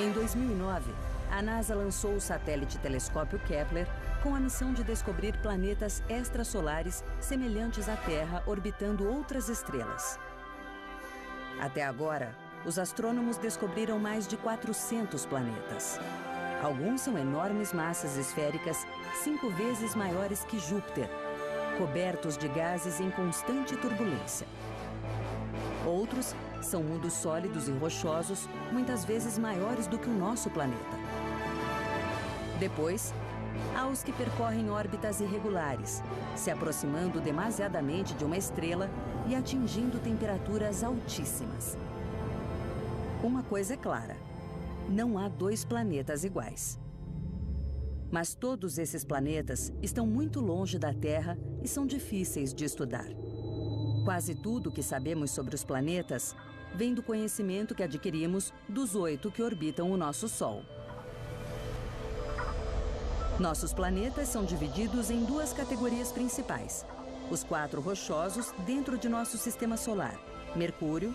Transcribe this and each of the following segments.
Em 2009, a NASA lançou o satélite telescópio Kepler com a missão de descobrir planetas extrasolares semelhantes à Terra orbitando outras estrelas. Até agora, os astrônomos descobriram mais de 400 planetas. Alguns são enormes massas esféricas 5 vezes maiores que Júpiter, cobertos de gases em constante turbulência. Outros são mundos sólidos e rochosos, muitas vezes maiores do que o nosso planeta. Depois, há os que percorrem órbitas irregulares, se aproximando demasiadamente de uma estrela e atingindo temperaturas altíssimas. Uma coisa é clara: não há 2 planetas iguais. Mas todos esses planetas estão muito longe da Terra e são difíceis de estudar. Quase tudo o que sabemos sobre os planetas vem do conhecimento que adquirimos dos 8 que orbitam o nosso Sol. Nossos planetas são divididos em 2 categorias principais: os 4 rochosos dentro de nosso sistema solar: Mercúrio,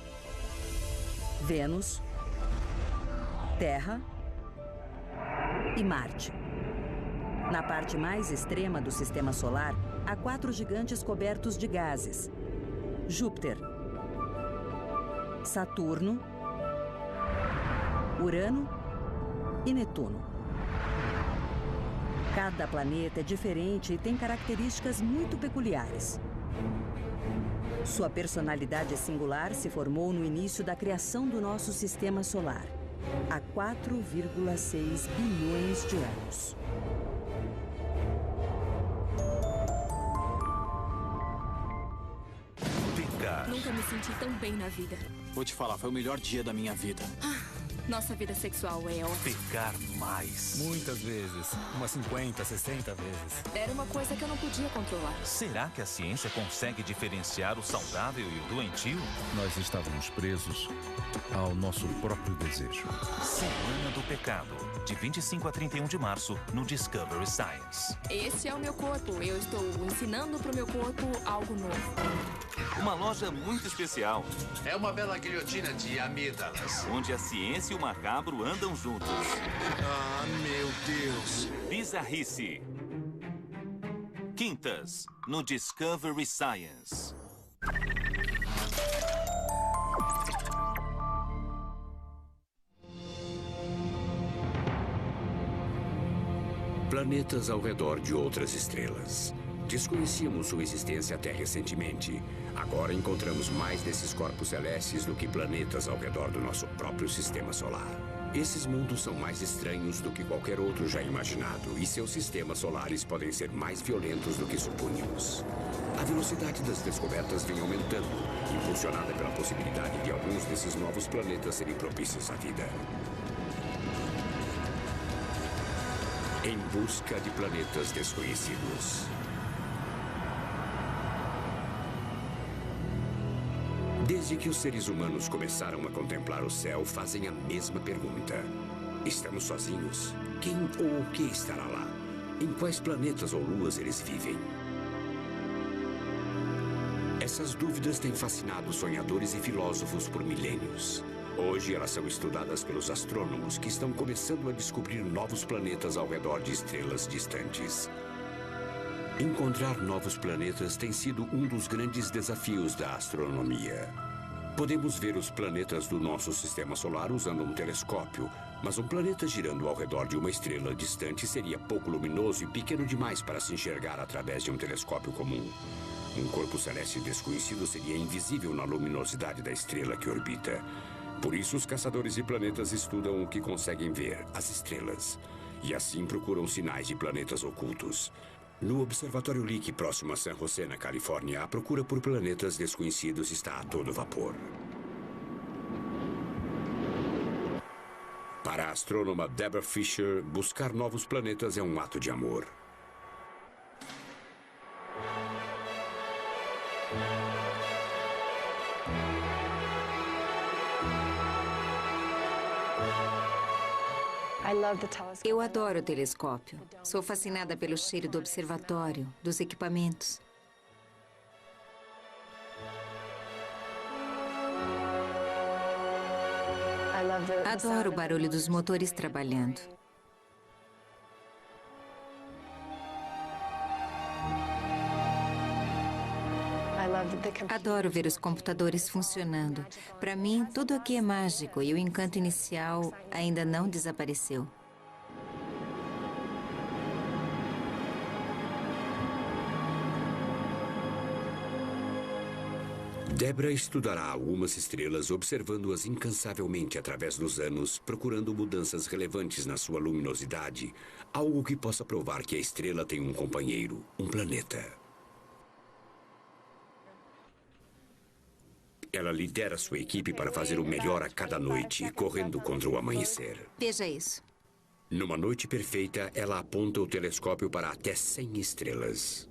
Vênus, Terra e Marte. Na parte mais extrema do sistema solar, há 4 gigantes cobertos de gases: Júpiter, Saturno, Urano e Netuno. Cada planeta é diferente e tem características muito peculiares. Sua personalidade singular se formou no início da criação do nosso sistema solar, há 4,6 bilhões de anos. Pecar. Nunca me senti tão bem na vida. Vou te falar, foi o melhor dia da minha vida. Nossa vida sexual é ótima. Pecar mais. Muitas vezes. Umas 50, 60 vezes. Era uma coisa que eu não podia controlar. Será que a ciência consegue diferenciar o saudável e o doentio? Nós estávamos presos ao nosso próprio desejo. Semana do Pecado, de 25 a 31 de março, no Discovery Science. Esse é o meu corpo. Eu estou ensinando para o meu corpo algo novo. Uma loja muito especial. É uma bela guilhotina de amígdalas. Onde a ciência e o macabro andam juntos. Ah, meu Deus. Bizarrice. Quintas, no Discovery Science. Planetas ao redor de outras estrelas. Desconhecíamos sua existência até recentemente. Agora encontramos mais desses corpos celestes do que planetas ao redor do nosso próprio sistema solar. Esses mundos são mais estranhos do que qualquer outro já imaginado, e seus sistemas solares podem ser mais violentos do que supunhamos. A velocidade das descobertas vem aumentando, impulsionada pela possibilidade de alguns desses novos planetas serem propícios à vida. Em busca de planetas desconhecidos. Desde que os seres humanos começaram a contemplar o céu, fazem a mesma pergunta. Estamos sozinhos? Quem ou o que estará lá? Em quais planetas ou luas eles vivem? Essas dúvidas têm fascinado sonhadores e filósofos por milênios. Hoje elas são estudadas pelos astrônomos que estão começando a descobrir novos planetas ao redor de estrelas distantes. Encontrar novos planetas tem sido um dos grandes desafios da astronomia. Podemos ver os planetas do nosso sistema solar usando um telescópio, mas um planeta girando ao redor de uma estrela distante seria pouco luminoso e pequeno demais para se enxergar através de um telescópio comum. Um corpo celeste desconhecido seria invisível na luminosidade da estrela que orbita. Por isso, os caçadores de planetas estudam o que conseguem ver, as estrelas, e assim procuram sinais de planetas ocultos. No Observatório Lick, próximo a San José, na Califórnia, a procura por planetas desconhecidos está a todo vapor. Para a astrônoma Deborah Fisher, buscar novos planetas é um ato de amor. Eu adoro o telescópio. Sou fascinada pelo cheiro do observatório, dos equipamentos. Adoro o barulho dos motores trabalhando. Adoro ver os computadores funcionando. Para mim, tudo aqui é mágico e o encanto inicial ainda não desapareceu. Debra estudará algumas estrelas, observando-as incansavelmente através dos anos, procurando mudanças relevantes na sua luminosidade, algo que possa provar que a estrela tem um companheiro, um planeta. Ela lidera sua equipe para fazer o melhor a cada noite, correndo contra o amanhecer. Veja isso. Numa noite perfeita, ela aponta o telescópio para até 100 estrelas.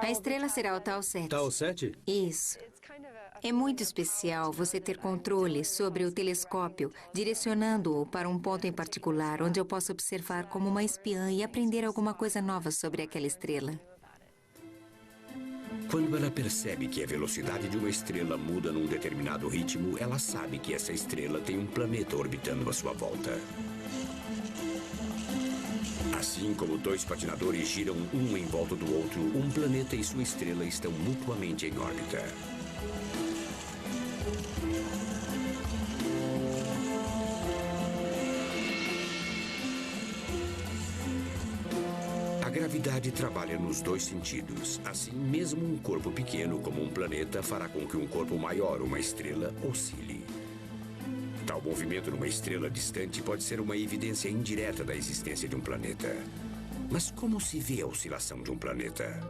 A estrela será o Tau 7. Tau 7? Isso. É muito especial você ter controle sobre o telescópio, direcionando-o para um ponto em particular, onde eu posso observar como uma espiã e aprender alguma coisa nova sobre aquela estrela. Quando ela percebe que a velocidade de uma estrela muda num determinado ritmo, ela sabe que essa estrela tem um planeta orbitando à sua volta. Assim como dois patinadores giram um em volta do outro, um planeta e sua estrela estão mutuamente em órbita. A gravidade trabalha nos dois sentidos. Assim, mesmo um corpo pequeno como um planeta fará com que um corpo maior, uma estrela, oscile. Tal movimento numa estrela distante pode ser uma evidência indireta da existência de um planeta. Mas como se vê a oscilação de um planeta?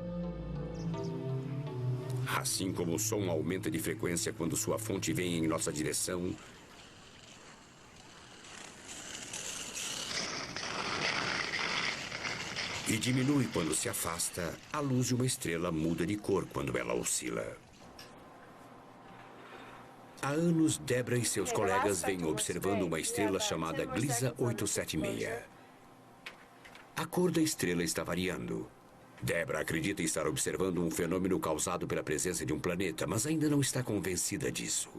Assim como o som aumenta de frequência quando sua fonte vem em nossa direção, e diminui quando se afasta, a luz de uma estrela muda de cor quando ela oscila. Há anos, Debra e seus colegas vêm observando uma estrela chamada Gliese 876. A cor da estrela está variando. Debra acredita estar observando um fenômeno causado pela presença de um planeta, mas ainda não está convencida disso.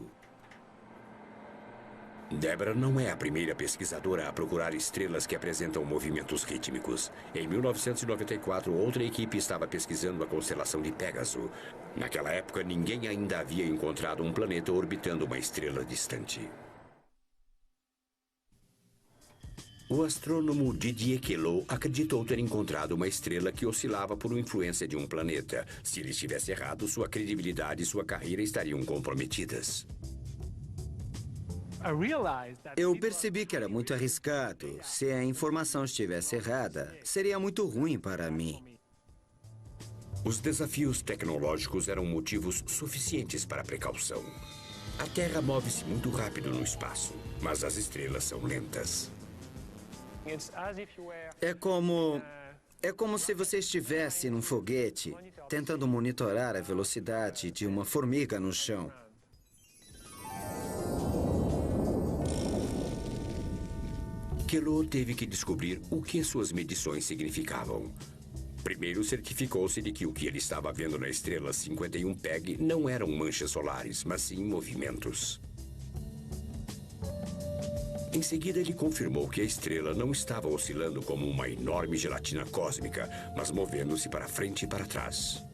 Debra não é a primeira pesquisadora a procurar estrelas que apresentam movimentos rítmicos. Em 1994, outra equipe estava pesquisando a constelação de Pégaso. Naquela época, ninguém ainda havia encontrado um planeta orbitando uma estrela distante. O astrônomo Didier Queloz acreditou ter encontrado uma estrela que oscilava por influência de um planeta. Se ele estivesse errado, sua credibilidade e sua carreira estariam comprometidas. Eu percebi que era muito arriscado. Se a informação estivesse errada, seria muito ruim para mim. Os desafios tecnológicos eram motivos suficientes para a precaução. A Terra move-se muito rápido no espaço, mas as estrelas são lentas. É como se você estivesse num foguete, tentando monitorar a velocidade de uma formiga no chão. Queloz teve que descobrir o que suas medições significavam. Primeiro, certificou-se de que o que ele estava vendo na estrela 51 Peg não eram manchas solares, mas sim movimentos. Em seguida, ele confirmou que a estrela não estava oscilando como uma enorme gelatina cósmica, mas movendo-se para frente e para trás.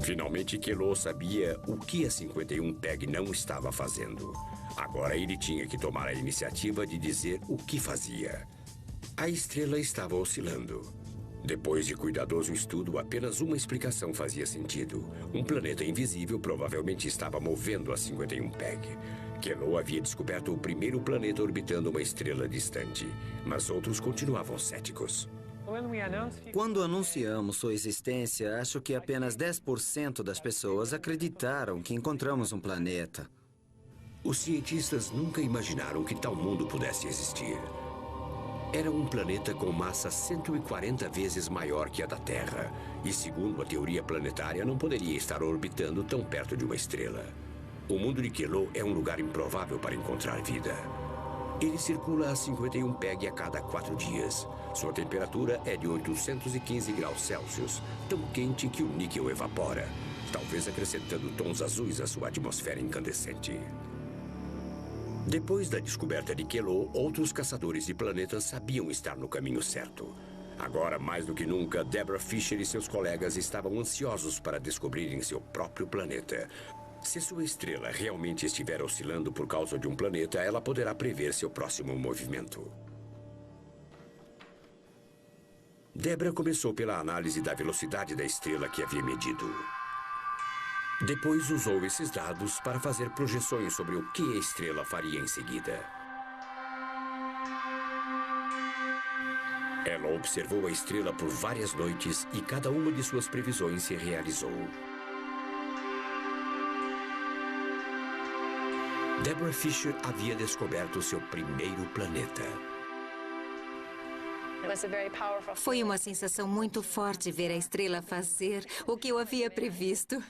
Finalmente, Queloz sabia o que a 51 Peg não estava fazendo. Agora ele tinha que tomar a iniciativa de dizer o que fazia. A estrela estava oscilando. Depois de cuidadoso estudo, apenas uma explicação fazia sentido. Um planeta invisível provavelmente estava movendo a 51 Peg. Queloz havia descoberto o primeiro planeta orbitando uma estrela distante, mas outros continuavam céticos. Quando anunciamos sua existência, acho que apenas 10% das pessoas acreditaram que encontramos um planeta. Os cientistas nunca imaginaram que tal mundo pudesse existir. Era um planeta com massa 140 vezes maior que a da Terra, e segundo a teoria planetária, não poderia estar orbitando tão perto de uma estrela. O mundo de Queloz é um lugar improvável para encontrar vida. Ele circula a 51 Peg a cada 4 dias. Sua temperatura é de 815 graus Celsius, tão quente que o níquel evapora, talvez acrescentando tons azuis à sua atmosfera incandescente. Depois da descoberta de Queloz, outros caçadores de planetas sabiam estar no caminho certo. Agora, mais do que nunca, Deborah Fisher e seus colegas estavam ansiosos para descobrirem seu próprio planeta. Se sua estrela realmente estiver oscilando por causa de um planeta, ela poderá prever seu próximo movimento. Deborah começou pela análise da velocidade da estrela que havia medido. Depois usou esses dados para fazer projeções sobre o que a estrela faria em seguida. Ela observou a estrela por várias noites e cada uma de suas previsões se realizou. Deborah Fisher havia descoberto seu primeiro planeta. Foi uma sensação muito forte ver a estrela fazer o que eu havia previsto.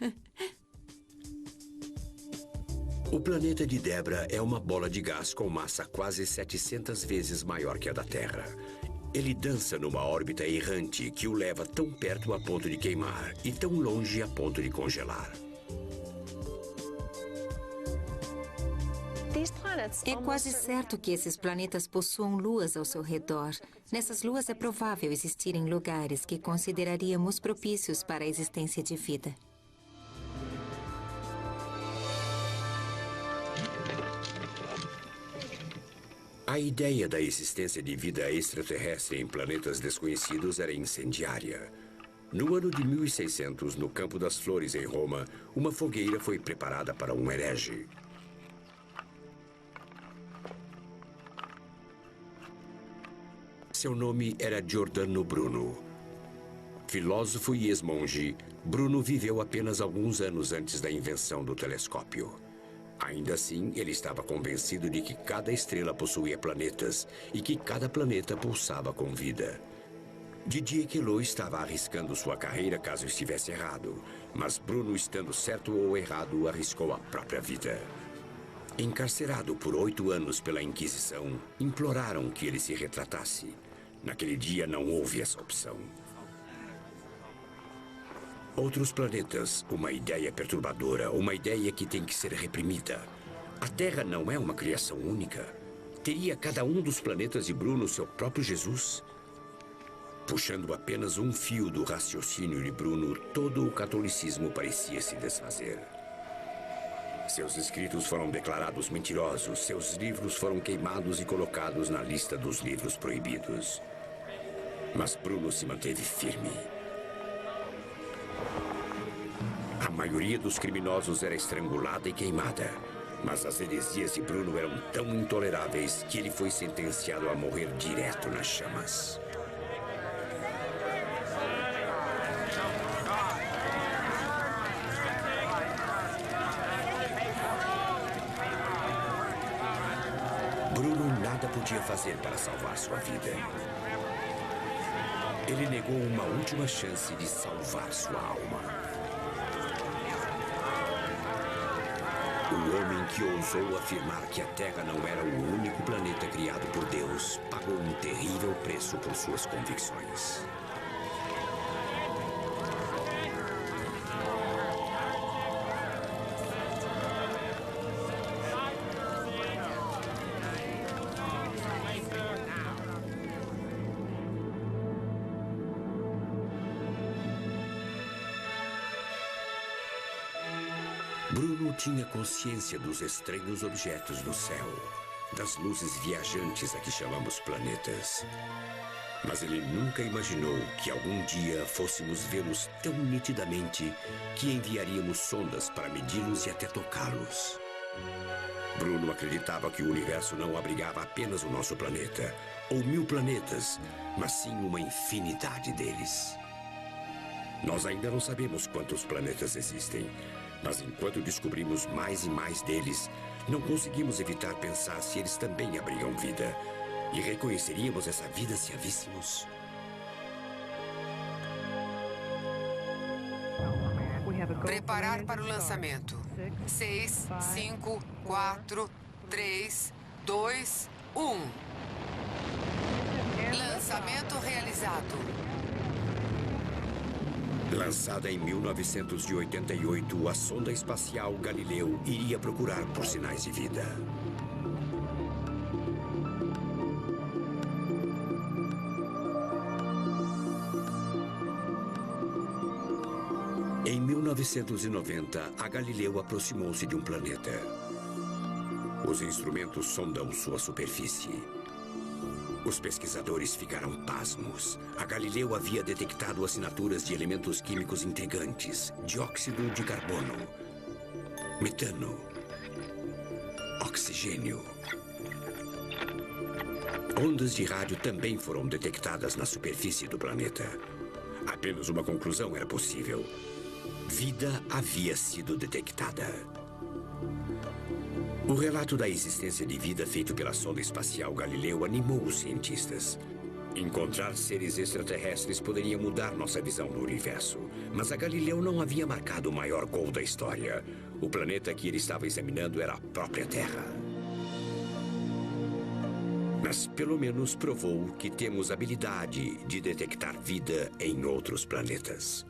O planeta de Deborah é uma bola de gás com massa quase 700 vezes maior que a da Terra. Ele dança numa órbita errante que o leva tão perto a ponto de queimar e tão longe a ponto de congelar. É quase certo que esses planetas possuam luas ao seu redor. Nessas luas é provável existirem lugares que consideraríamos propícios para a existência de vida. A ideia da existência de vida extraterrestre em planetas desconhecidos era incendiária. No ano de 1600, no Campo das Flores, em Roma, uma fogueira foi preparada para um herege. Seu nome era Giordano Bruno. Filósofo e ex-monge, Bruno viveu apenas alguns anos antes da invenção do telescópio. Ainda assim, ele estava convencido de que cada estrela possuía planetas e que cada planeta pulsava com vida. Didier Queloz estava arriscando sua carreira caso estivesse errado, mas Bruno, estando certo ou errado, arriscou a própria vida. Encarcerado por 8 anos pela Inquisição, imploraram que ele se retratasse. Naquele dia não houve essa opção. Outros planetas, uma ideia perturbadora, uma ideia que tem que ser reprimida. A Terra não é uma criação única. Teria cada um dos planetas de Bruno seu próprio Jesus? Puxando apenas um fio do raciocínio de Bruno, todo o catolicismo parecia se desfazer. Seus escritos foram declarados mentirosos, seus livros foram queimados e colocados na lista dos livros proibidos. Mas Bruno se manteve firme. A maioria dos criminosos era estrangulada e queimada, mas as heresias de Bruno eram tão intoleráveis que ele foi sentenciado a morrer direto nas chamas. Bruno nada podia fazer para salvar sua vida. Ele negou uma última chance de salvar sua alma. O homem que ousou afirmar que a Terra não era o único planeta criado por Deus pagou um terrível preço por suas convicções. Bruno tinha consciência dos estranhos objetos do céu, das luzes viajantes a que chamamos planetas. Mas ele nunca imaginou que algum dia fôssemos vê-los tão nitidamente que enviaríamos sondas para medi-los e até tocá-los. Bruno acreditava que o universo não abrigava apenas o nosso planeta, ou 1000 planetas, mas sim uma infinidade deles. Nós ainda não sabemos quantos planetas existem, mas enquanto descobrimos mais e mais deles, não conseguimos evitar pensar se eles também abrigam vida. E reconheceríamos essa vida se a víssemos? Preparar para o lançamento. 6, 5, 4, 3, 2, 1. Lançamento realizado. Lançada em 1988, a sonda espacial Galileu iria procurar por sinais de vida. Em 1990, a Galileu aproximou-se de um planeta. Os instrumentos sondam sua superfície. Os pesquisadores ficaram pasmos. A Galileu havia detectado assinaturas de elementos químicos intrigantes: dióxido de carbono, metano, oxigênio. Ondas de rádio também foram detectadas na superfície do planeta. Apenas uma conclusão era possível: vida havia sido detectada. O relato da existência de vida feito pela sonda espacial Galileu animou os cientistas. Encontrar seres extraterrestres poderia mudar nossa visão do universo. Mas a Galileu não havia marcado o maior gol da história. O planeta que ele estava examinando era a própria Terra. Mas pelo menos provou que temos habilidade de detectar vida em outros planetas.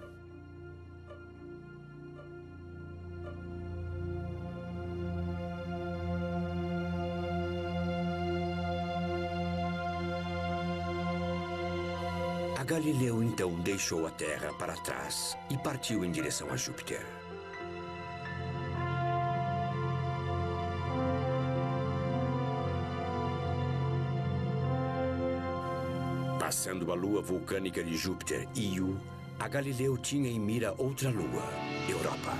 Galileu então deixou a Terra para trás e partiu em direção a Júpiter. Passando a lua vulcânica de Júpiter, Io, a Galileu tinha em mira outra lua, Europa.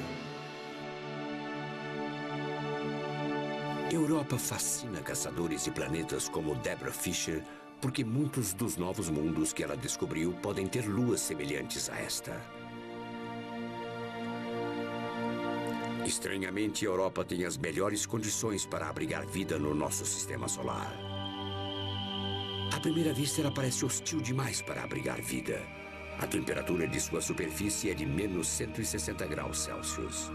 Europa fascina caçadores de planetas como Deborah Fisher, porque muitos dos novos mundos que ela descobriu podem ter luas semelhantes a esta. Estranhamente, a Europa tem as melhores condições para abrigar vida no nosso sistema solar. À primeira vista, ela parece hostil demais para abrigar vida. A temperatura de sua superfície é de menos 160 graus Celsius.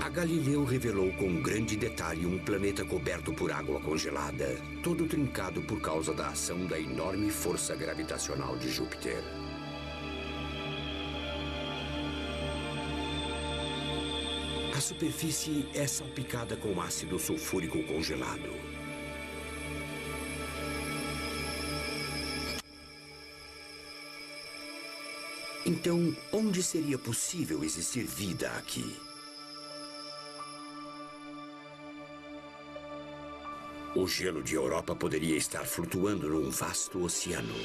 A Galileu revelou com grande detalhe um planeta coberto por água congelada, todo trincado por causa da ação da enorme força gravitacional de Júpiter. A superfície é salpicada com ácido sulfúrico congelado. Então, onde seria possível existir vida aqui? O gelo de Europa poderia estar flutuando num vasto oceano.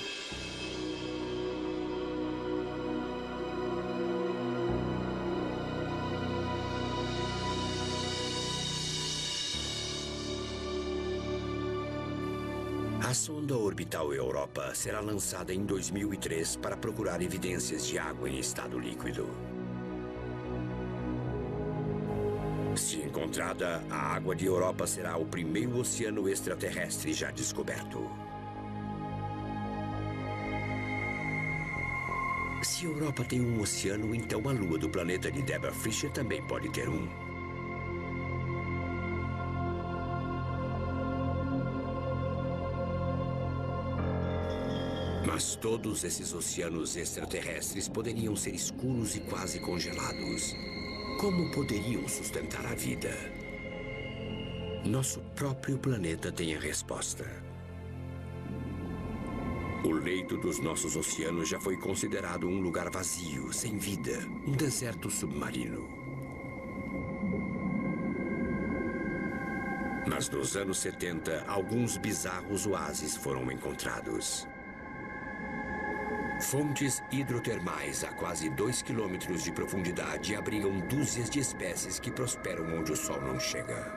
A sonda orbital Europa será lançada em 2003 para procurar evidências de água em estado líquido. Se encontrada, a água de Europa será o primeiro oceano extraterrestre já descoberto. Se Europa tem um oceano, então a lua do planeta de Deborah Fisher também pode ter um. Mas todos esses oceanos extraterrestres poderiam ser escuros e quase congelados. Como poderiam sustentar a vida? Nosso próprio planeta tem a resposta. O leito dos nossos oceanos já foi considerado um lugar vazio, sem vida, um deserto submarino. Mas nos anos 70, alguns bizarros oásis foram encontrados. Fontes hidrotermais a quase 2 quilômetros de profundidade abrigam dúzias de espécies que prosperam onde o sol não chega.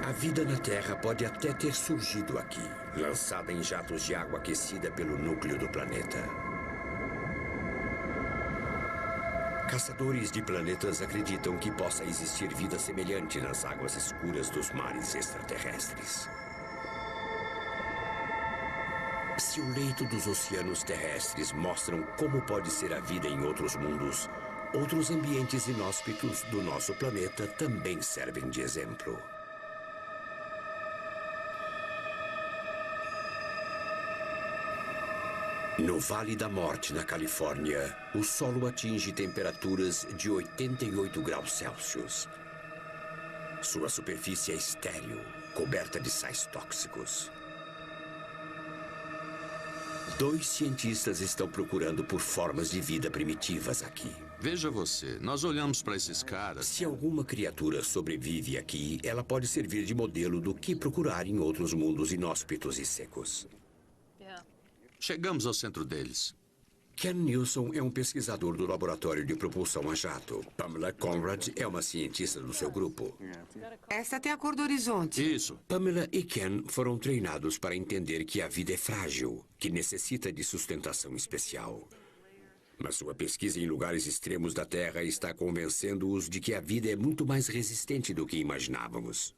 A vida na Terra pode até ter surgido aqui, lançada em jatos de água aquecida pelo núcleo do planeta. Caçadores de planetas acreditam que possa existir vida semelhante nas águas escuras dos mares extraterrestres. Se o leito dos oceanos terrestres mostram como pode ser a vida em outros mundos, outros ambientes inóspitos do nosso planeta também servem de exemplo. No Vale da Morte, na Califórnia, o solo atinge temperaturas de 88 graus Celsius. Sua superfície é estéril, coberta de sais tóxicos. 2 cientistas estão procurando por formas de vida primitivas aqui. Veja você, nós olhamos para esses caras... Se alguma criatura sobrevive aqui, ela pode servir de modelo do que procurar em outros mundos inóspitos e secos. Chegamos ao centro deles. Ken Nilsson é um pesquisador do laboratório de propulsão a jato. Pamela Conrad é uma cientista do seu grupo. Essa tem a cor do horizonte. Isso. Pamela e Ken foram treinados para entender que a vida é frágil, que necessita de sustentação especial. Mas sua pesquisa em lugares extremos da Terra está convencendo-os de que a vida é muito mais resistente do que imaginávamos.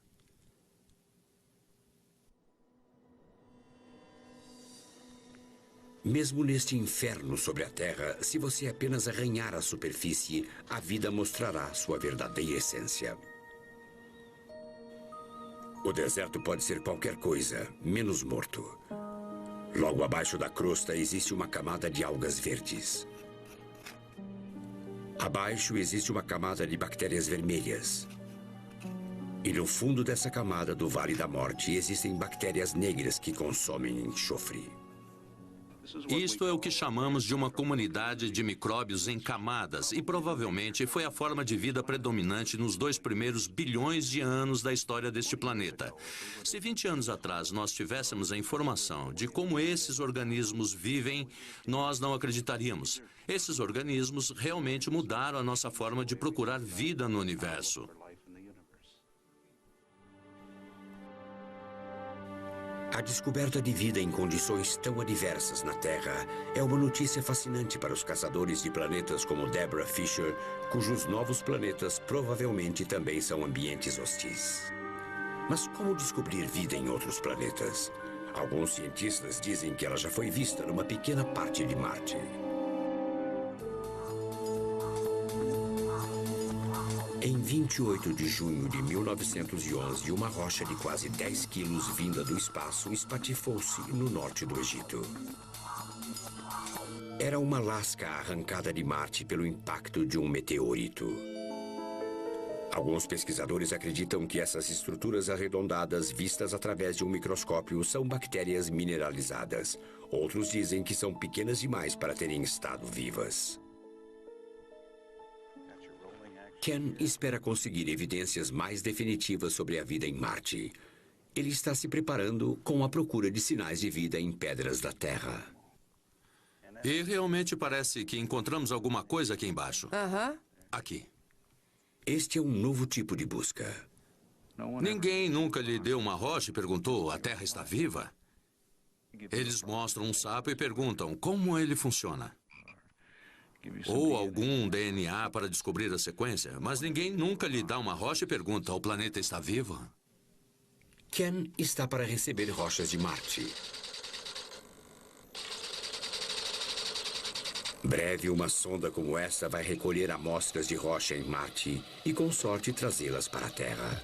Mesmo neste inferno sobre a Terra, se você apenas arranhar a superfície, a vida mostrará sua verdadeira essência. O deserto pode ser qualquer coisa, menos morto. Logo abaixo da crosta existe uma camada de algas verdes. Abaixo existe uma camada de bactérias vermelhas. E no fundo dessa camada do Vale da Morte existem bactérias negras que consomem enxofre. Isto é o que chamamos de uma comunidade de micróbios em camadas e provavelmente foi a forma de vida predominante nos 2 primeiros bilhões de anos da história deste planeta. Se 20 anos atrás nós tivéssemos a informação de como esses organismos vivem, nós não acreditaríamos. Esses organismos realmente mudaram a nossa forma de procurar vida no universo. A descoberta de vida em condições tão adversas na Terra é uma notícia fascinante para os caçadores de planetas como Deborah Fisher, cujos novos planetas provavelmente também são ambientes hostis. Mas como descobrir vida em outros planetas? Alguns cientistas dizem que ela já foi vista numa pequena parte de Marte. Em 28 de junho de 1911, uma rocha de quase 10 quilos vinda do espaço espatifou-se no norte do Egito. Era uma lasca arrancada de Marte pelo impacto de um meteorito. Alguns pesquisadores acreditam que essas estruturas arredondadas vistas através de um microscópio são bactérias mineralizadas. Outros dizem que são pequenas demais para terem estado vivas. Ken espera conseguir evidências mais definitivas sobre a vida em Marte. Ele está se preparando com a procura de sinais de vida em pedras da Terra. E realmente parece que encontramos alguma coisa aqui embaixo. Aqui. Este é um novo tipo de busca. Ninguém nunca lhe deu uma rocha e perguntou: a Terra está viva? Eles mostram um sapo e perguntam como ele funciona. Ou algum DNA para descobrir a sequência, mas ninguém nunca lhe dá uma rocha e pergunta: o planeta está vivo? Ken está para receber rochas de Marte. Breve, uma sonda como esta vai recolher amostras de rocha em Marte e, com sorte, trazê-las para a Terra.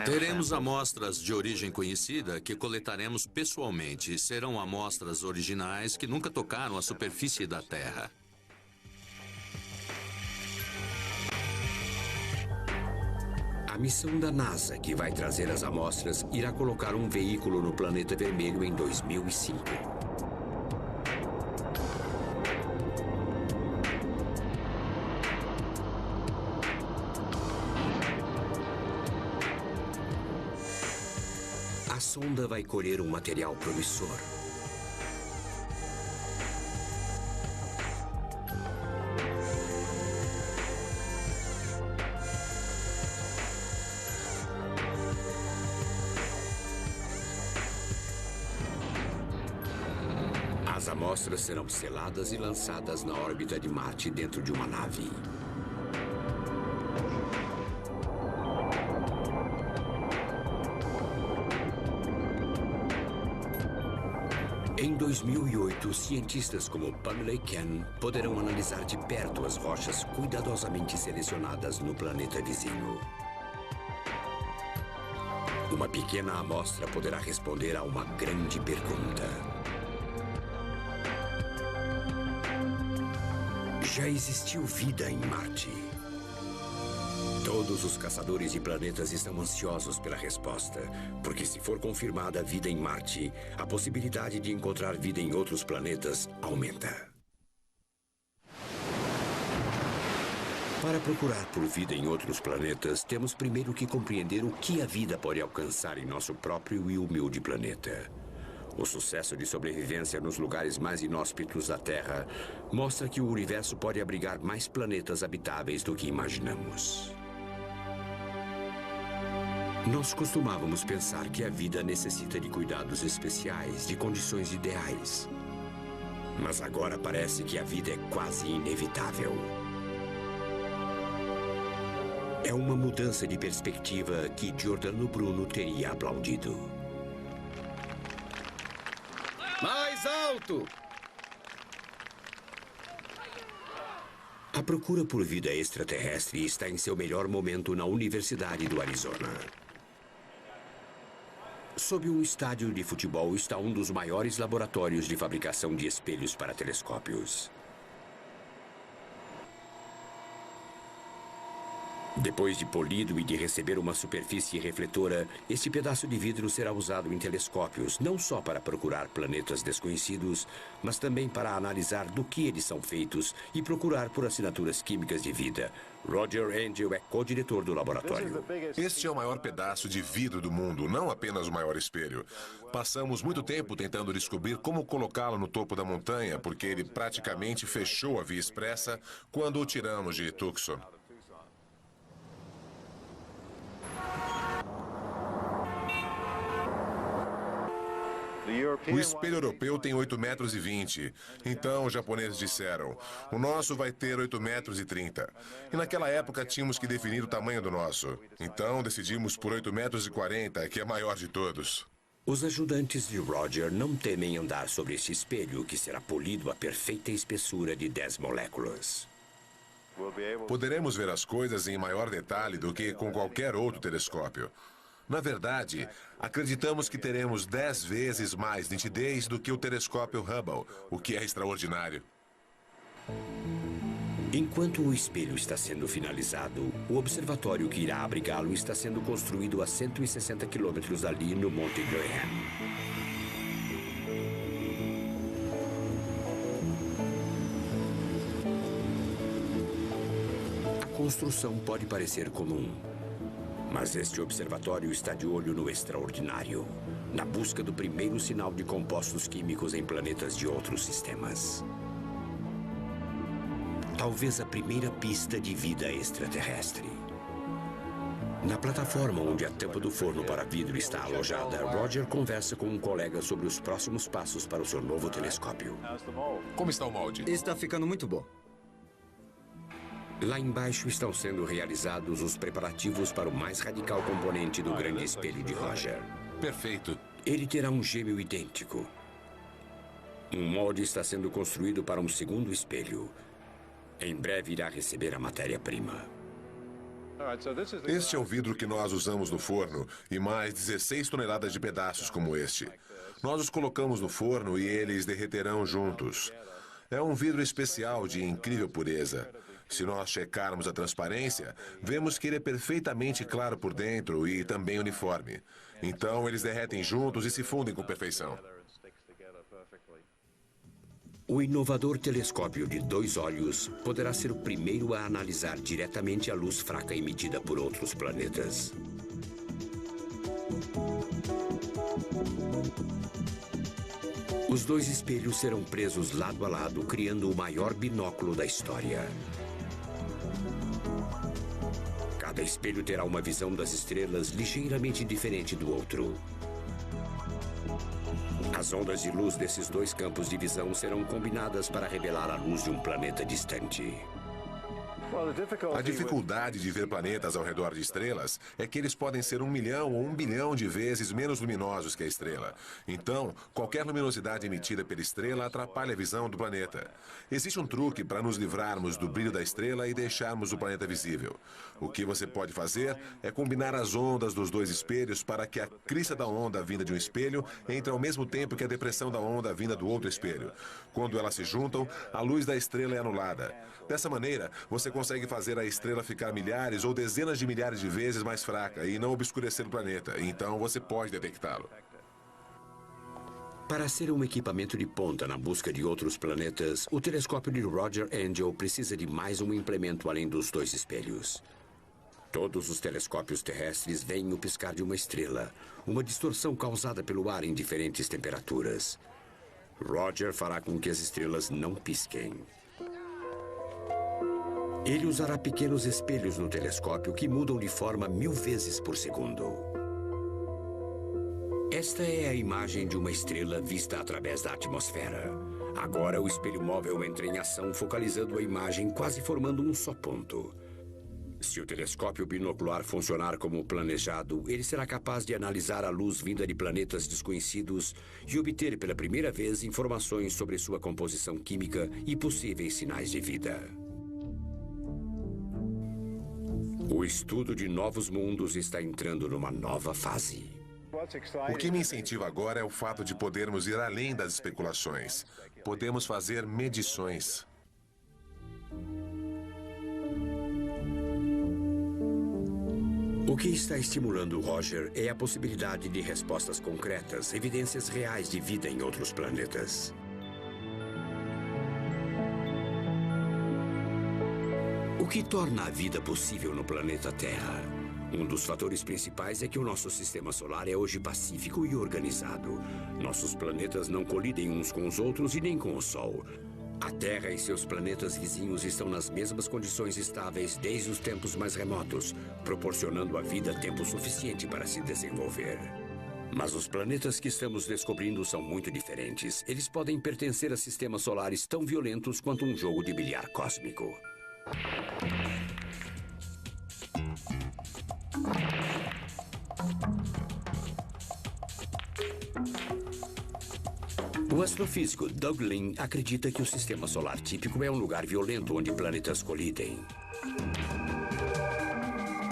Teremos amostras de origem conhecida que coletaremos pessoalmente. Serão amostras originais que nunca tocaram a superfície da Terra. A missão da NASA, que vai trazer as amostras, irá colocar um veículo no planeta vermelho em 2005. A sonda vai colher um material promissor. As amostras serão seladas e lançadas na órbita de Marte dentro de uma nave. Em 2008, cientistas como Pamela e Ken poderão analisar de perto as rochas cuidadosamente selecionadas no planeta vizinho. Uma pequena amostra poderá responder a uma grande pergunta. Já existiu vida em Marte? Todos os caçadores de planetas estão ansiosos pela resposta, porque se for confirmada a vida em Marte, a possibilidade de encontrar vida em outros planetas aumenta. Para procurar por vida em outros planetas, temos primeiro que compreender o que a vida pode alcançar em nosso próprio e humilde planeta. O sucesso de sobrevivência nos lugares mais inóspitos da Terra mostra que o universo pode abrigar mais planetas habitáveis do que imaginamos. Nós costumávamos pensar que a vida necessita de cuidados especiais, de condições ideais. Mas agora parece que a vida é quase inevitável. É uma mudança de perspectiva que Giordano Bruno teria aplaudido. Mais alto! A procura por vida extraterrestre está em seu melhor momento na Universidade do Arizona. Sob um estádio de futebol está um dos maiores laboratórios de fabricação de espelhos para telescópios. Depois de polido e de receber uma superfície refletora, este pedaço de vidro será usado em telescópios, não só para procurar planetas desconhecidos, mas também para analisar do que eles são feitos e procurar por assinaturas químicas de vida. Roger Angel é co-diretor do laboratório. Este é o maior pedaço de vidro do mundo, não apenas o maior espelho. Passamos muito tempo tentando descobrir como colocá-lo no topo da montanha, porque ele praticamente fechou a via expressa quando o tiramos de Tucson. O espelho europeu tem 8,20 metros. Então, os japoneses disseram, o nosso vai ter 8,30 metros. E naquela época tínhamos que definir o tamanho do nosso. Então, decidimos por 8,40 metros, que é maior de todos. Os ajudantes de Roger não temem andar sobre este espelho, que será polido a perfeita espessura de 10 moléculas. Poderemos ver as coisas em maior detalhe do que com qualquer outro telescópio. Na verdade, acreditamos que teremos 10 vezes mais nitidez do que o telescópio Hubble, o que é extraordinário. Enquanto o espelho está sendo finalizado, o observatório que irá abrigá-lo está sendo construído a 160 quilômetros dali no Monte Graham. A construção pode parecer comum, mas este observatório está de olho no extraordinário, na busca do primeiro sinal de compostos químicos em planetas de outros sistemas. Talvez a primeira pista de vida extraterrestre. Na plataforma onde a tampa do forno para vidro está alojada, Roger conversa com um colega sobre os próximos passos para o seu novo telescópio. Como está o molde? Está ficando muito bom. Lá embaixo estão sendo realizados os preparativos para o mais radical componente do grande espelho de Roger. Perfeito. Ele terá um gêmeo idêntico. Um molde está sendo construído para um segundo espelho. Em breve irá receber a matéria-prima. Este é o vidro que nós usamos no forno e mais 16 toneladas de pedaços como este. Nós os colocamos no forno e eles derreterão juntos. É um vidro especial de incrível pureza. Se nós checarmos a transparência, vemos que ele é perfeitamente claro por dentro e também uniforme. Então, eles derretem juntos e se fundem com perfeição. O inovador telescópio de 2 olhos poderá ser o primeiro a analisar diretamente a luz fraca emitida por outros planetas. Os 2 espelhos serão presos lado a lado, criando o maior binóculo da história. Cada espelho terá uma visão das estrelas ligeiramente diferente do outro. As ondas de luz desses 2 campos de visão serão combinadas para revelar a luz de um planeta distante. A dificuldade de ver planetas ao redor de estrelas é que eles podem ser 1 milhão ou 1 bilhão de vezes menos luminosos que a estrela. Então, qualquer luminosidade emitida pela estrela atrapalha a visão do planeta. Existe um truque para nos livrarmos do brilho da estrela e deixarmos o planeta visível. O que você pode fazer é combinar as ondas dos dois espelhos para que a crista da onda vinda de um espelho entre ao mesmo tempo que a depressão da onda vinda do outro espelho. Quando elas se juntam, a luz da estrela é anulada. Dessa maneira, você consegue fazer a estrela ficar milhares ou dezenas de milhares de vezes mais fraca e não obscurecer o planeta. Então você pode detectá-lo. Para ser um equipamento de ponta na busca de outros planetas, o telescópio de Roger Angel precisa de mais um implemento além dos dois espelhos. Todos os telescópios terrestres veem o piscar de uma estrela, uma distorção causada pelo ar em diferentes temperaturas. Roger fará com que as estrelas não pisquem. Ele usará pequenos espelhos no telescópio que mudam de forma 1000 vezes por segundo. Esta é a imagem de uma estrela vista através da atmosfera. Agora o espelho móvel entra em ação, focalizando a imagem, quase formando um só ponto. Se o telescópio binocular funcionar como planejado, ele será capaz de analisar a luz vinda de planetas desconhecidos e obter pela primeira vez informações sobre sua composição química e possíveis sinais de vida. O estudo de novos mundos está entrando numa nova fase. O que me incentiva agora é o fato de podermos ir além das especulações. Podemos fazer medições. O que está estimulando Roger é a possibilidade de respostas concretas, evidências reais de vida em outros planetas. O que torna a vida possível no planeta Terra? Um dos fatores principais é que o nosso sistema solar é hoje pacífico e organizado. Nossos planetas não colidem uns com os outros e nem com o Sol. A Terra e seus planetas vizinhos estão nas mesmas condições estáveis desde os tempos mais remotos, proporcionando à vida tempo suficiente para se desenvolver. Mas os planetas que estamos descobrindo são muito diferentes. Eles podem pertencer a sistemas solares tão violentos quanto um jogo de bilhar cósmico. O astrofísico Doug Lin acredita que o sistema solar típico é um lugar violento onde planetas colidem.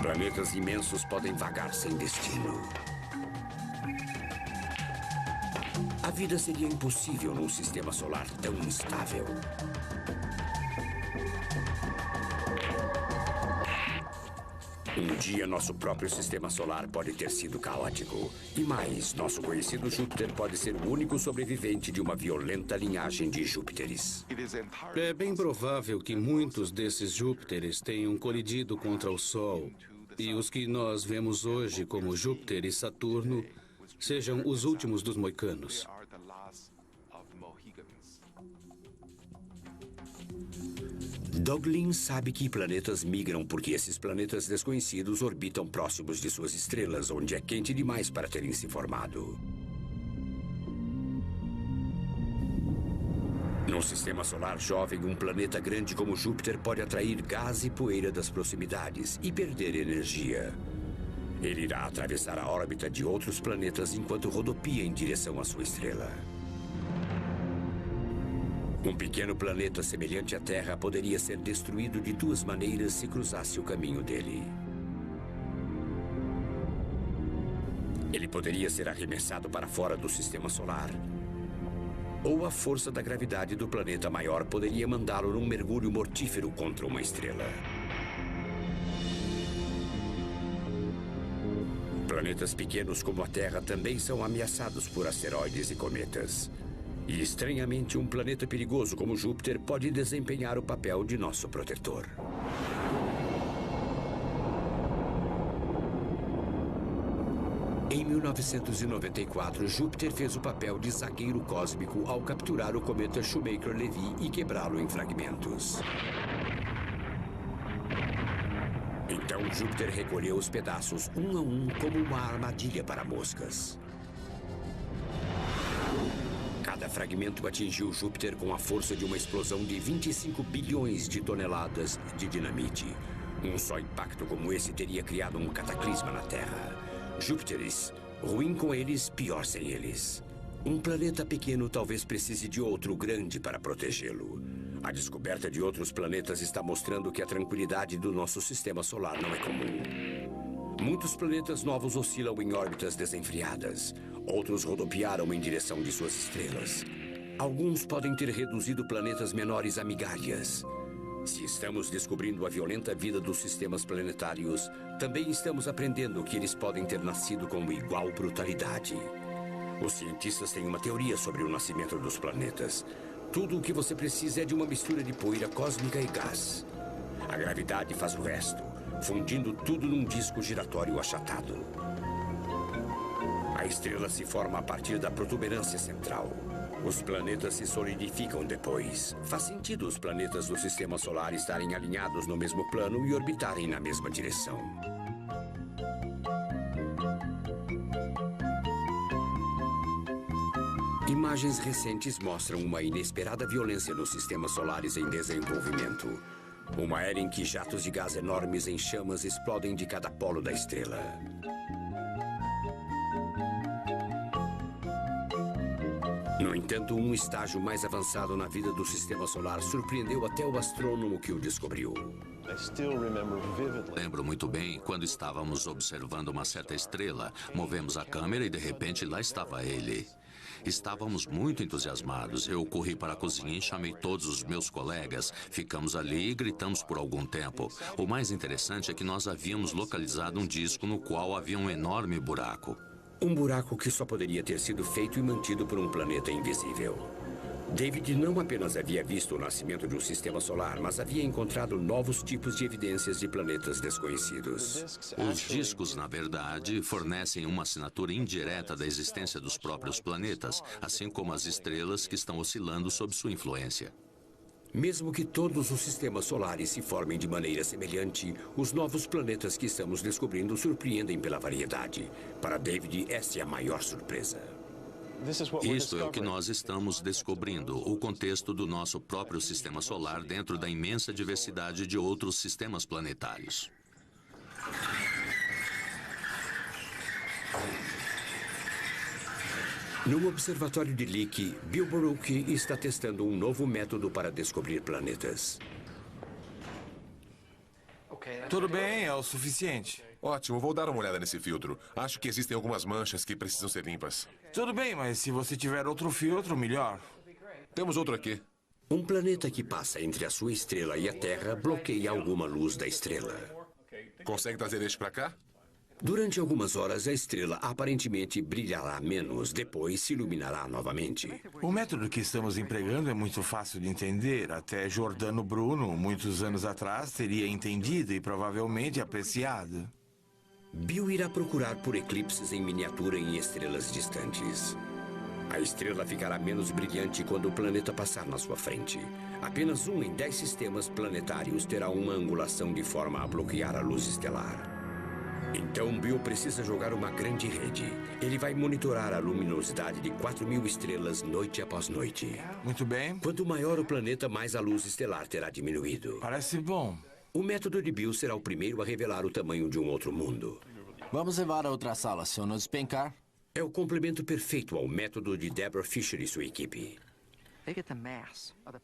Planetas imensos podem vagar sem destino. A vida seria impossível num sistema solar tão instável. Um dia, nosso próprio sistema solar pode ter sido caótico. E mais, nosso conhecido Júpiter pode ser o único sobrevivente de uma violenta linhagem de Júpiteres. É bem provável que muitos desses Júpiteres tenham colidido contra o Sol. E os que nós vemos hoje como Júpiter e Saturno sejam os últimos dos moicanos. Doug Lin sabe que planetas migram porque esses planetas desconhecidos orbitam próximos de suas estrelas, onde é quente demais para terem se formado. Num sistema solar jovem, um planeta grande como Júpiter pode atrair gás e poeira das proximidades e perder energia. Ele irá atravessar a órbita de outros planetas enquanto rodopia em direção à sua estrela. Um pequeno planeta semelhante à Terra poderia ser destruído de duas maneiras se cruzasse o caminho dele. Ele poderia ser arremessado para fora do sistema solar, ou a força da gravidade do planeta maior poderia mandá-lo num mergulho mortífero contra uma estrela. Planetas pequenos como a Terra também são ameaçados por asteroides e cometas. E, estranhamente, um planeta perigoso como Júpiter pode desempenhar o papel de nosso protetor. Em 1994, Júpiter fez o papel de zagueiro cósmico ao capturar o cometa Shoemaker-Levy e quebrá-lo em fragmentos. Então, Júpiter recolheu os pedaços um a um como uma armadilha para moscas. Cada fragmento atingiu Júpiter com a força de uma explosão de 25 bilhões de toneladas de dinamite. Um só impacto como esse teria criado um cataclisma na Terra. Júpiteres, ruim com eles, pior sem eles. Um planeta pequeno talvez precise de outro grande para protegê-lo. A descoberta de outros planetas está mostrando que a tranquilidade do nosso sistema solar não é comum. Muitos planetas novos oscilam em órbitas desenfreadas. Outros rodopiaram em direção de suas estrelas. Alguns podem ter reduzido planetas menores a migalhas. Se estamos descobrindo a violenta vida dos sistemas planetários, também estamos aprendendo que eles podem ter nascido com igual brutalidade. Os cientistas têm uma teoria sobre o nascimento dos planetas. Tudo o que você precisa é de uma mistura de poeira cósmica e gás. A gravidade faz o resto, fundindo tudo num disco giratório achatado. A estrela se forma a partir da protuberância central. Os planetas se solidificam depois. Faz sentido os planetas do sistema solar estarem alinhados no mesmo plano e orbitarem na mesma direção. Imagens recentes mostram uma inesperada violência nos sistemas solares em desenvolvimento. Uma era em que jatos de gás enormes em chamas explodem de cada polo da estrela. No entanto, um estágio mais avançado na vida do sistema solar surpreendeu até o astrônomo que o descobriu. Lembro muito bem quando estávamos observando uma certa estrela. Movemos a câmera e de repente lá estava ele. Estávamos muito entusiasmados. Eu corri para a cozinha e chamei todos os meus colegas. Ficamos ali e gritamos por algum tempo. O mais interessante é que nós havíamos localizado um disco no qual havia um enorme buraco. Um buraco que só poderia ter sido feito e mantido por um planeta invisível. David não apenas havia visto o nascimento de um sistema solar, mas havia encontrado novos tipos de evidências de planetas desconhecidos. Os discos, na verdade, fornecem uma assinatura indireta da existência dos próprios planetas, assim como as estrelas que estão oscilando sob sua influência. Mesmo que todos os sistemas solares se formem de maneira semelhante, os novos planetas que estamos descobrindo surpreendem pela variedade. Para David, esta é a maior surpresa. Isto é o que nós estamos descobrindo, o contexto do nosso próprio sistema solar dentro da imensa diversidade de outros sistemas planetários. No observatório de Lick, Bill Boruch está testando um novo método para descobrir planetas. Tudo bem, é o suficiente. Ótimo, vou dar uma olhada nesse filtro. Acho que existem algumas manchas que precisam ser limpas. Tudo bem, mas se você tiver outro filtro, melhor. Temos outro aqui. Um planeta que passa entre a sua estrela e a Terra bloqueia alguma luz da estrela. Consegue trazer este para cá? Durante algumas horas, a estrela aparentemente brilhará menos, depois se iluminará novamente. O método que estamos empregando é muito fácil de entender. Até Giordano Bruno, muitos anos atrás, teria entendido e provavelmente apreciado. Bill irá procurar por eclipses em miniatura em estrelas distantes. A estrela ficará menos brilhante quando o planeta passar na sua frente. Apenas 1 em 10 sistemas planetários terá uma angulação de forma a bloquear a luz estelar. Então, Bill precisa jogar uma grande rede. Ele vai monitorar a luminosidade de 4.000 estrelas noite após noite. Muito bem. Quanto maior o planeta, mais a luz estelar terá diminuído. Parece bom. O método de Bill será o primeiro a revelar o tamanho de um outro mundo. Vamos levar a outra sala, se eu não despencar. É o complemento perfeito ao método de Deborah Fisher e sua equipe.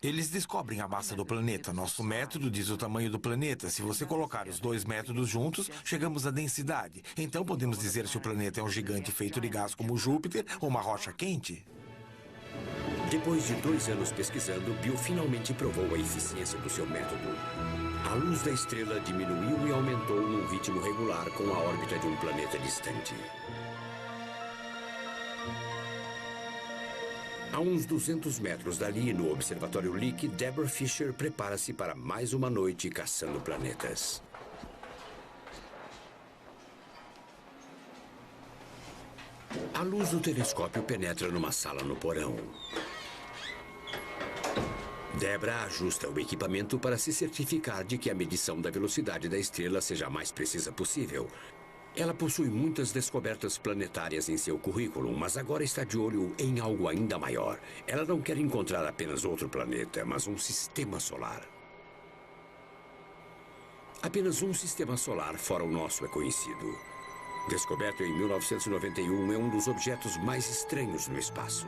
Eles descobrem a massa do planeta. Nosso método diz o tamanho do planeta. Se você colocar os dois métodos juntos, chegamos à densidade. Então podemos dizer se o planeta é um gigante feito de gás como Júpiter ou uma rocha quente. Depois de 2 anos pesquisando, Bill finalmente provou a eficiência do seu método. A luz da estrela diminuiu e aumentou num ritmo regular com a órbita de um planeta distante. A uns 200 metros dali, no observatório Lick, Deborah Fisher prepara-se para mais uma noite caçando planetas. A luz do telescópio penetra numa sala no porão. Deborah ajusta o equipamento para se certificar de que a medição da velocidade da estrela seja a mais precisa possível. Ela possui muitas descobertas planetárias em seu currículo, mas agora está de olho em algo ainda maior. Ela não quer encontrar apenas outro planeta, mas um sistema solar. Apenas um sistema solar fora o nosso é conhecido. Descoberto em 1991, é um dos objetos mais estranhos no espaço.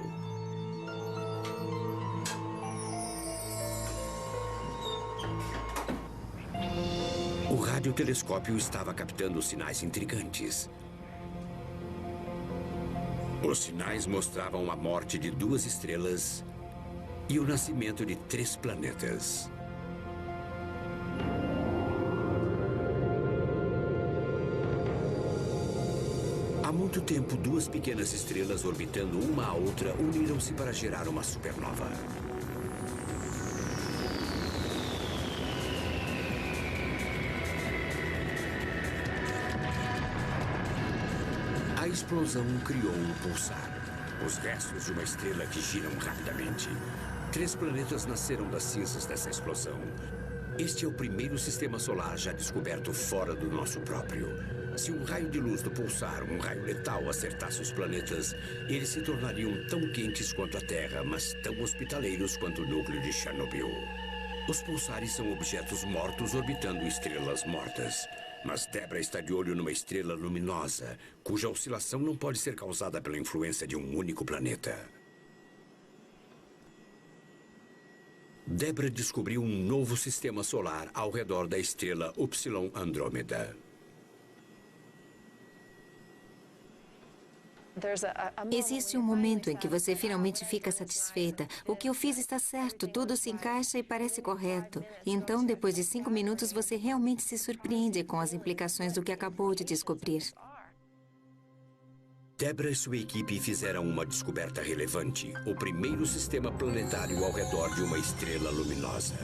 O radiotelescópio estava captando sinais intrigantes. Os sinais mostravam a morte de 2 estrelas e o nascimento de 3 planetas. Há muito tempo, 2 pequenas estrelas orbitando uma a outra uniram-se para gerar uma supernova. A explosão criou um pulsar. Os restos de uma estrela que giram rapidamente. 3 planetas nasceram das cinzas dessa explosão. Este é o primeiro sistema solar já descoberto fora do nosso próprio. Se um raio de luz do pulsar, um raio letal, acertasse os planetas, eles se tornariam tão quentes quanto a Terra, mas tão hospitaleiros quanto o núcleo de Chernobyl. Os pulsares são objetos mortos orbitando estrelas mortas. Mas Debra está de olho numa estrela luminosa, cuja oscilação não pode ser causada pela influência de um único planeta. Debra descobriu um novo sistema solar ao redor da estrela Upsilon Andrômeda. Existe um momento em que você finalmente fica satisfeita. O que eu fiz está certo, tudo se encaixa e parece correto. Então, depois de 5 minutos, você realmente se surpreende com as implicações do que acabou de descobrir. Debra e sua equipe fizeram uma descoberta relevante: o primeiro sistema planetário ao redor de uma estrela luminosa.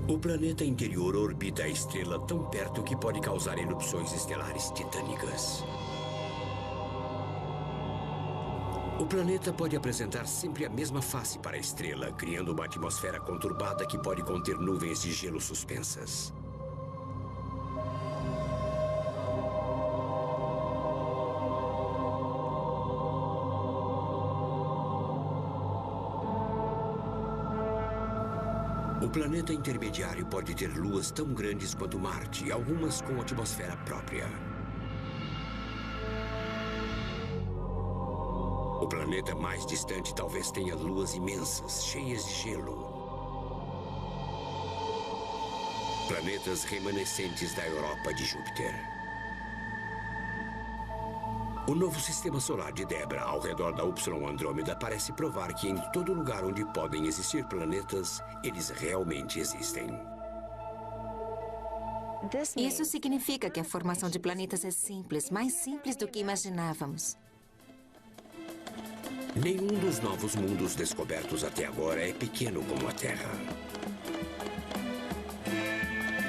O planeta interior orbita a estrela tão perto que pode causar erupções estelares titânicas. O planeta pode apresentar sempre a mesma face para a estrela, criando uma atmosfera conturbada que pode conter nuvens de gelo suspensas. O planeta intermediário pode ter luas tão grandes quanto Marte, algumas com atmosfera própria. O planeta mais distante talvez tenha luas imensas, cheias de gelo. Planetas remanescentes da Europa de Júpiter. O novo sistema solar de Debra, ao redor da Upsilon Andrômeda, parece provar que em todo lugar onde podem existir planetas, eles realmente existem. Isso significa que a formação de planetas é simples, mais simples do que imaginávamos. Nenhum dos novos mundos descobertos até agora é pequeno como a Terra.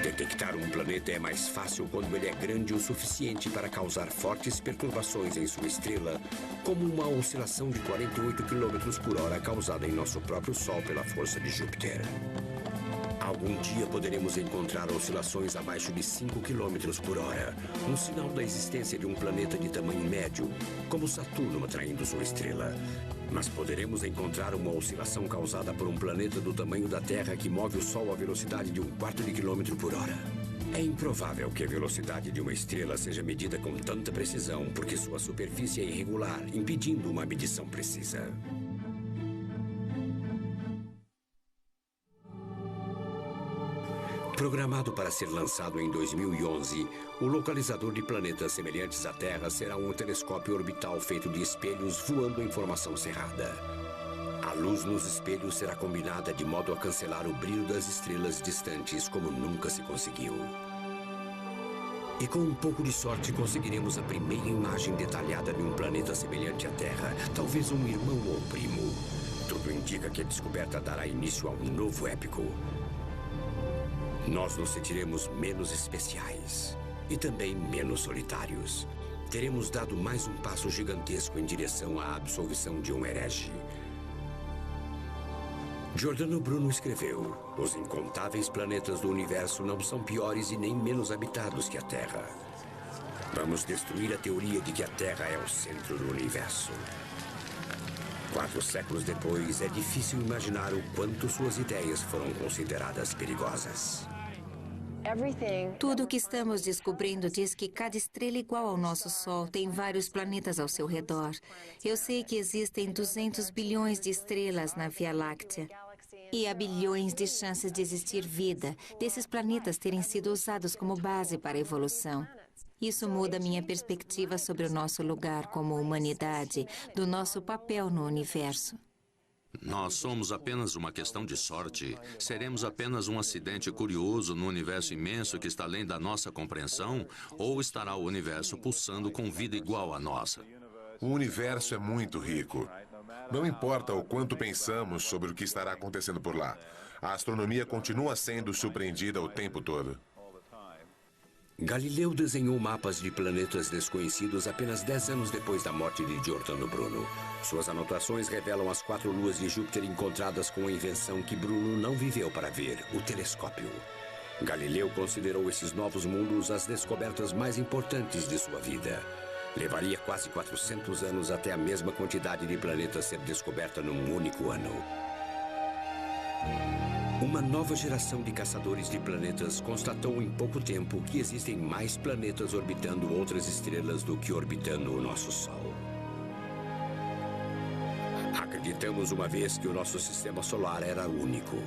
Detectar um planeta é mais fácil quando ele é grande o suficiente para causar fortes perturbações em sua estrela, como uma oscilação de 48 km por hora causada em nosso próprio Sol pela força de Júpiter. Algum dia poderemos encontrar oscilações abaixo de 5 km por hora, um sinal da existência de um planeta de tamanho médio, como Saturno atraindo sua estrela. Mas poderemos encontrar uma oscilação causada por um planeta do tamanho da Terra que move o Sol à velocidade de 1/4 de quilômetro por hora. É improvável que a velocidade de uma estrela seja medida com tanta precisão, porque sua superfície é irregular, impedindo uma medição precisa. Programado para ser lançado em 2011, o localizador de planetas semelhantes à Terra será um telescópio orbital feito de espelhos voando em formação cerrada. A luz nos espelhos será combinada de modo a cancelar o brilho das estrelas distantes como nunca se conseguiu. E com um pouco de sorte conseguiremos a primeira imagem detalhada de um planeta semelhante à Terra, talvez um irmão ou primo. Tudo indica que a descoberta dará início a um novo épico. Nós nos sentiremos menos especiais e também menos solitários. Teremos dado mais um passo gigantesco em direção à absolvição de um herege. Giordano Bruno escreveu: os incontáveis planetas do universo não são piores e nem menos habitados que a Terra. Vamos destruir a teoria de que a Terra é o centro do universo. 4 séculos depois, é difícil imaginar o quanto suas ideias foram consideradas perigosas. Tudo o que estamos descobrindo diz que cada estrela igual ao nosso Sol tem vários planetas ao seu redor. Eu sei que existem 200 bilhões de estrelas na Via Láctea. E há bilhões de chances de existir vida, desses planetas terem sido usados como base para a evolução. Isso muda minha perspectiva sobre o nosso lugar como humanidade, do nosso papel no universo. Nós somos apenas uma questão de sorte. Seremos apenas um acidente curioso no universo imenso que está além da nossa compreensão? Ou estará o universo pulsando com vida igual à nossa? O universo é muito rico. Não importa o quanto pensamos sobre o que estará acontecendo por lá. A astronomia continua sendo surpreendida o tempo todo. Galileu desenhou mapas de planetas desconhecidos apenas 10 anos depois da morte de Giordano Bruno. Suas anotações revelam as 4 luas de Júpiter encontradas com a invenção que Bruno não viveu para ver, o telescópio. Galileu considerou esses novos mundos as descobertas mais importantes de sua vida. Levaria quase 400 anos até a mesma quantidade de planetas ser descoberta num único ano. Uma nova geração de caçadores de planetas constatou em pouco tempo que existem mais planetas orbitando outras estrelas do que orbitando o nosso Sol. Acreditamos uma vez que o nosso sistema solar era único.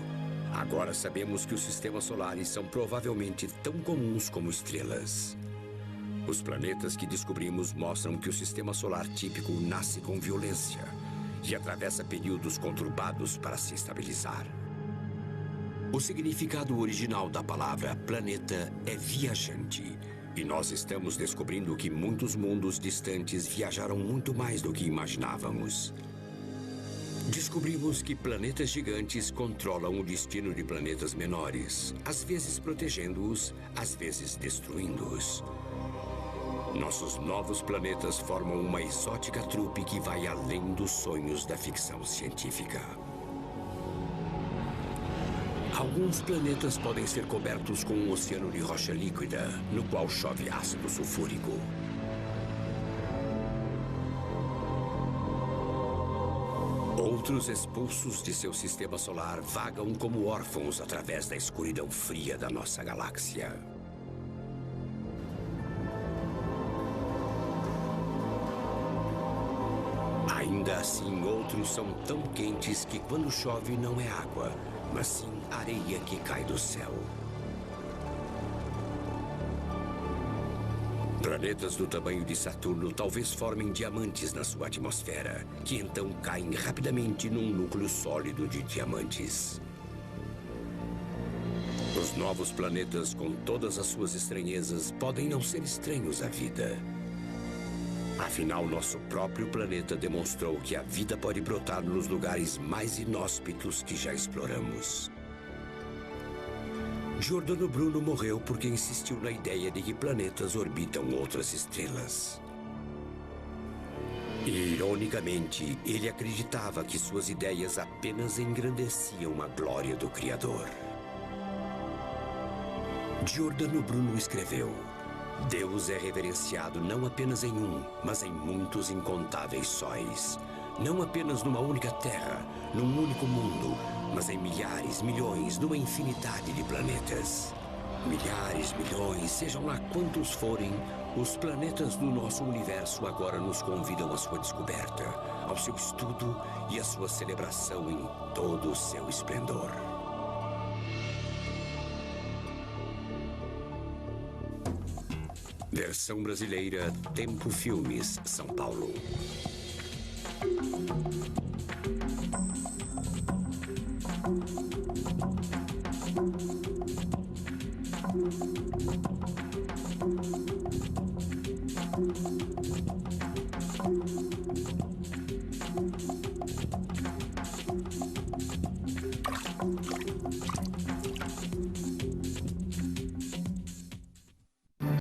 Agora sabemos que os sistemas solares são provavelmente tão comuns como estrelas. Os planetas que descobrimos mostram que o sistema solar típico nasce com violência e atravessa períodos conturbados para se estabilizar. O significado original da palavra planeta é viajante, e nós estamos descobrindo que muitos mundos distantes viajaram muito mais do que imaginávamos. Descobrimos que planetas gigantes controlam o destino de planetas menores, às vezes protegendo-os, às vezes destruindo-os. Nossos novos planetas formam uma exótica trupe que vai além dos sonhos da ficção científica. Alguns planetas podem ser cobertos com um oceano de rocha líquida, no qual chove ácido sulfúrico. Outros expulsos de seu sistema solar vagam como órfãos através da escuridão fria da nossa galáxia. Ainda assim, outros são tão quentes que quando chove não é água, mas sim areia que cai do céu. Planetas do tamanho de Saturno talvez formem diamantes na sua atmosfera, que então caem rapidamente num núcleo sólido de diamantes. Os novos planetas, com todas as suas estranhezas, podem não ser estranhos à vida. Afinal, nosso próprio planeta demonstrou que a vida pode brotar nos lugares mais inóspitos que já exploramos. Giordano Bruno morreu porque insistiu na ideia de que planetas orbitam outras estrelas. E, ironicamente, ele acreditava que suas ideias apenas engrandeciam a glória do Criador. Giordano Bruno escreveu: Deus é reverenciado não apenas em um, mas em muitos incontáveis sóis. Não apenas numa única terra, num único mundo, mas em milhares, milhões, numa infinidade de planetas. Milhares, milhões, sejam lá quantos forem, os planetas do nosso universo agora nos convidam à sua descoberta, ao seu estudo e à sua celebração em todo o seu esplendor. Versão brasileira, Tempo Filmes, São Paulo.